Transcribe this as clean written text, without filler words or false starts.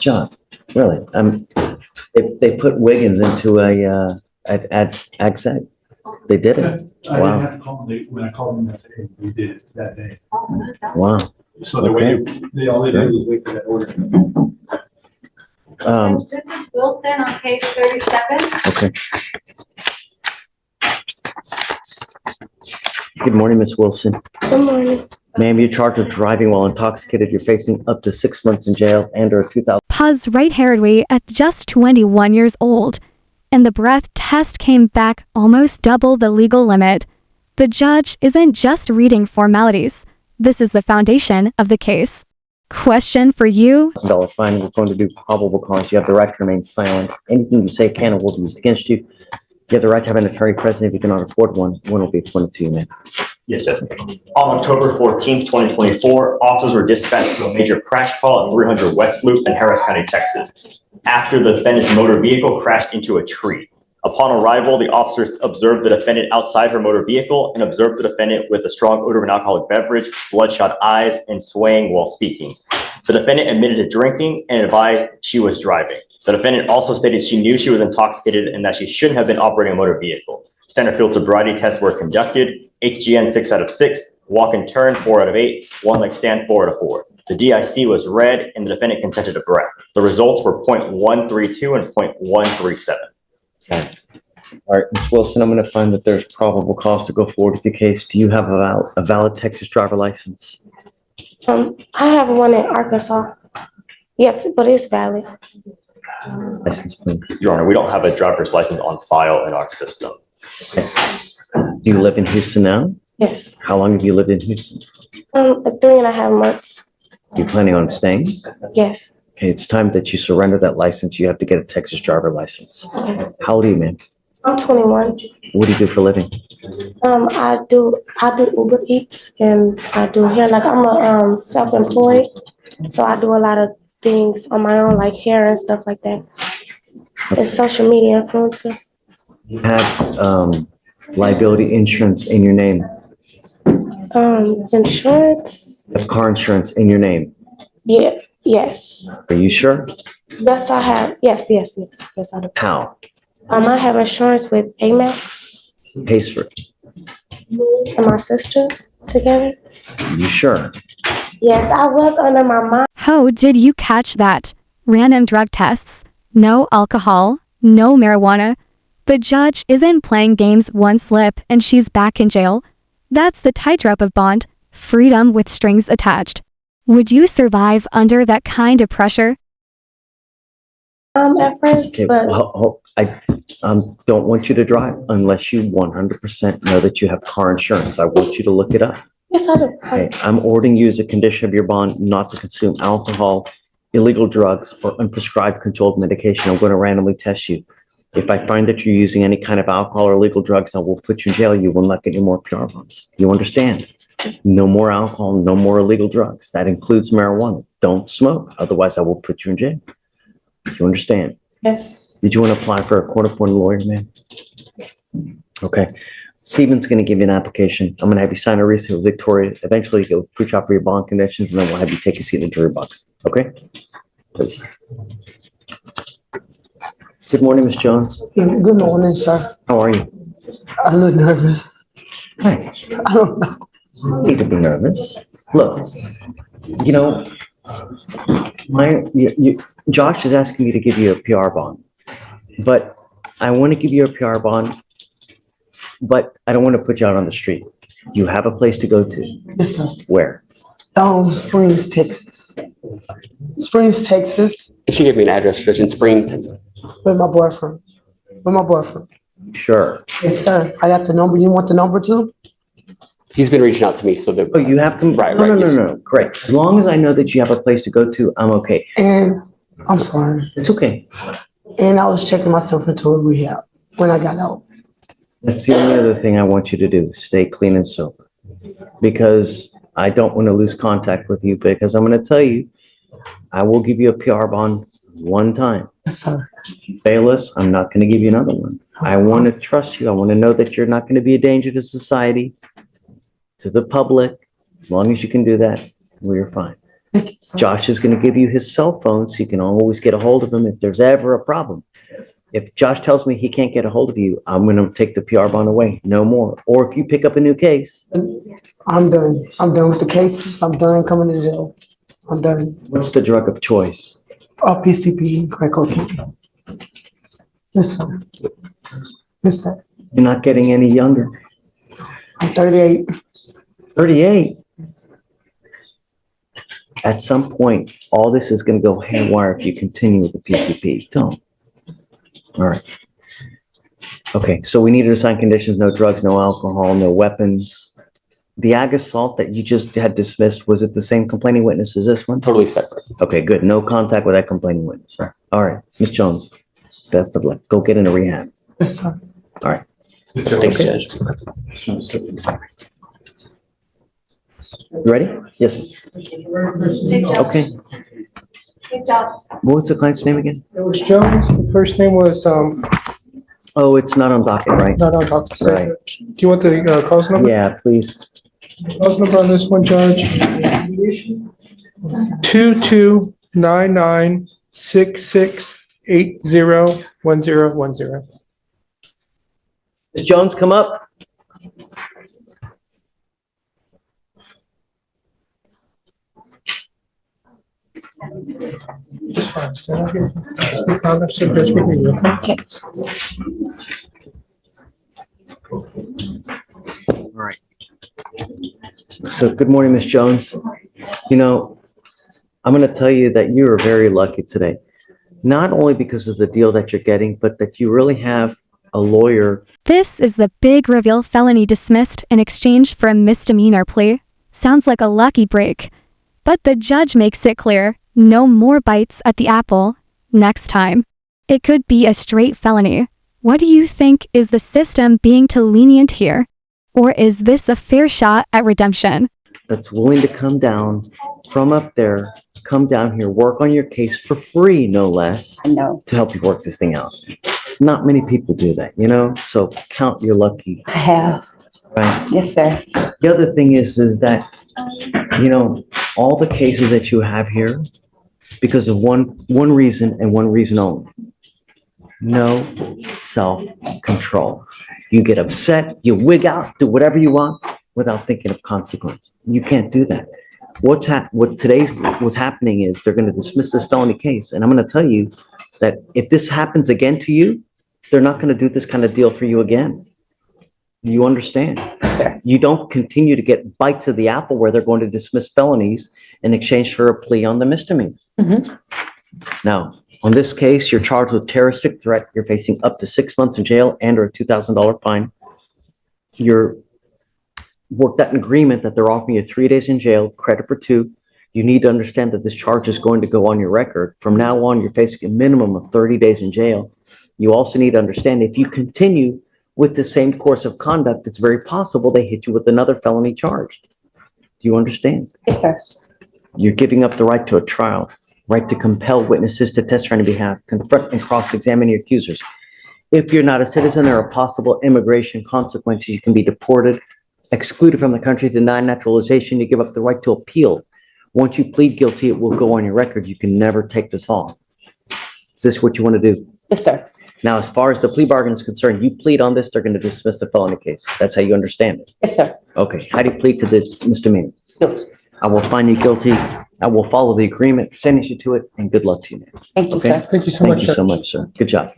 John, really? They put Wiggins into a ag sec. They did it. I didn't Wow. have to call them. When I called them that day, we did it that day. Wow. So the way all they did was wait for that order. This is Wilson on page 37. Okay. Good morning, Miss Wilson. Good morning. Ma'am, you're charged with driving while intoxicated. You're facing up to 6 months in jail and or $2,000. Puz right-hairedly at just 21 years old, and the breath test came back almost double the legal limit. The judge isn't just reading formalities. This is the foundation of the case. Question for you. $1,000 fine. We're going to do probable cause. You have the right to remain silent. Anything you say can and will be used against you. You have the right to have an attorney present. If you cannot afford one will be appointed to you, ma'am. Yes, Judge. On October 14th, 2024, officers were dispatched to a major crash call at 300 West Loop in Harris County, Texas, after the defendant's motor vehicle crashed into a tree. Upon arrival, the officers observed the defendant outside her motor vehicle and observed the defendant with a strong odor of an alcoholic beverage, bloodshot eyes, and swaying while speaking. The defendant admitted to drinking and advised she was driving. The defendant also stated she knew she was intoxicated and that she shouldn't have been operating a motor vehicle. Standard field sobriety tests were conducted. HGN 6 out of 6, walk and turn 4 out of 8, one leg stand 4 out of 4. The DIC was read and the defendant consented to breath. The results were 0.132 and 0.137. Okay. All right, Ms. Wilson, I'm going to find that there's probable cause to go forward with the case. Do you have a valid Texas driver license? I have one in Arkansas. Yes, but it's valid. License, please. Your Honor, we don't have a driver's license on file in our system. Okay. Do you live in Houston now? Yes. How long have you lived in Houston? 3.5 months. Are you planning on staying? Yes. Okay, it's time that you surrender that license. You have to get a Texas driver license. Okay. How old are you, ma'am? I'm 21. What do you do for a living? I do Uber Eats and I do hair. Like I'm a self-employed, so I do a lot of things on my own, like hair and stuff like that. It's social media influencer. You have liability insurance in your name. Insurance. You have car insurance in your name. Yeah. Yes. Are you sure? Yes, I have. Yes, I do. How? I have insurance with Amex Who pays for it? and my sister together. Are you sure? Yes, I was under my mom. How did you catch that? Random drug tests, no alcohol, no marijuana. The judge isn't playing games. One slip and she's back in jail. That's the tightrope of bond, freedom with strings attached. Would you survive under that kind of pressure? At first, Okay, but I don't want you to drive unless you 100% know that you have car insurance. I want you to look it up. yes, I do. Okay, I'm ordering you as a condition of your bond not to consume alcohol, illegal drugs, or unprescribed controlled medication. I'm going to randomly test you. If I find that you're using any kind of alcohol or illegal drugs, I will put you in jail. You will not get any more PR bonds. You understand? No more alcohol, no more illegal drugs. That includes marijuana. Don't smoke. Otherwise, I will put you in jail. You understand? Yes. Did you want to apply for a court-appointed lawyer, ma'am? Okay. Steven's going to give you an application. I'm going to have you sign a receipt with Victoria. Eventually, you'll pre-chop for your bond conditions, and then we'll have you take a seat in the jury box. Okay? Please. Good morning, Ms. Jones. Good morning, sir. How are you? I'm a little nervous. Hi. I don't know. You need to be nervous. Look, you know, Josh is asking me to give you a PR bond, but I want to give you a PR bond, but I don't want to put you out on the street. You have a place to go to. Yes, sir. Where? Springs, Texas. Springs, Texas. She gave me an address just in Spring, Texas. With my boyfriend. Sure. Yes, sir. I got the number. You want the number too? He's been reaching out to me, so the Oh, you have to? Right, No, right, yes. no. Great. As long as I know that you have a place to go to, I'm okay. And I'm sorry. It's okay. And I was checking myself into a rehab when I got out. That's the only other thing I want you to do. Stay clean and sober. Because I don't want to lose contact with you, because I'm going to tell you, I will give you a PR bond one time. Yes, sir. Fail us, I'm not going to give you another one. I want to trust you. I want to know that you're not going to be a danger to society, to the public. As long as you can do that, we're fine. Thank you, sir. Josh is going to give you his cell phone so you can always get a hold of him if there's ever a problem. If Josh tells me he can't get a hold of you, I'm going to take the PR bond away. No more. Or if you pick up a new case, I'm done. I'm done with the cases. I'm done coming to jail. I'm done. what's the drug of choice? PCP, crack cocaine. Yes, sir. Yes, sir. You're not getting any younger. I'm 38. 38. At some point, all this is going to go haywire if you continue with the PCP. Don't. All right. Okay, so we need to assign conditions, no drugs, no alcohol, no weapons. The ag assault that you just had dismissed, was it the same complaining witness as this one? Totally separate. Okay, good. No contact with that complaining witness. All right, Ms. Jones, best of luck. Go get into rehab. Yes, sir. All right. Thanks, Judge. You ready? Yes. Good job. Okay. Good job. What was the client's name again? It was Jones. The first name was, Oh, it's not on docket, right? no, no, Dr. Right. Do you want the cause number? Yeah, please. Cause number on this one, Judge? 229966801010. Ms. Jones, come up. Just fine. Stand here. Speak on this, so Judge can hear you. All right. So good morning, Ms. Jones. You know, I'm going to tell you that you are very lucky today. Not only because of the deal that you're getting, but that you really have a lawyer. This is the big reveal felony dismissed in exchange for a misdemeanor plea. Sounds like a lucky break. But the judge makes it clear, no more bites at the apple next time. It could be a straight felony. What do you think? Is the system being too lenient here? Or is this a fair shot at redemption? That's willing to come down from up there, come down here, work on your case for free, no less, I know. to help you work this thing out. Not many people do that, you know? So count your lucky, I have. right? Yes, sir. The other thing is that, you know, all the cases that you have here, because of one reason and one reason only. No self-control. You get upset, you wig out, do whatever you want without thinking of consequence. You can't do that. What's happening is they're going to dismiss this felony case. And I'm going to tell you that if this happens again to you, they're not going to do this kind of deal for you again. Do you understand? You don't continue to get bites of the apple where they're going to dismiss felonies in exchange for a plea on the misdemeanor. Now, on this case, you're charged with terroristic threat. You're facing up to 6 months in jail and or a $2,000 fine. You're worked out an agreement that they're offering you 3 days in jail, credit for 2. You need to understand that this charge is going to go on your record. From now on, you're facing a minimum of 30 days in jail. You also need to understand if you continue with the same course of conduct, it's very possible they hit you with another felony charge. Do you understand? Yes, sir. You're giving up the right to a trial, right to compel witnesses to testify on your behalf, confront and cross-examine your accusers. If you're not a citizen, there are possible immigration consequences. You can be deported, excluded from the country, denied naturalization. You give up the right to appeal. Once you plead guilty, it will go on your record. You can never take this off. Is this what you want to do? Yes, sir. Now, as far as the plea bargain is concerned, you plead on this, they're going to dismiss the felony case. That's how you understand it. Yes, sir. Okay, how do you plead to the misdemeanor? Guilty. I will find you guilty. I will follow the agreement, sentence you to it, and good luck to you, man. Thank you, Okay. sir. Thank you so Thank much. you so much, sir. Good job.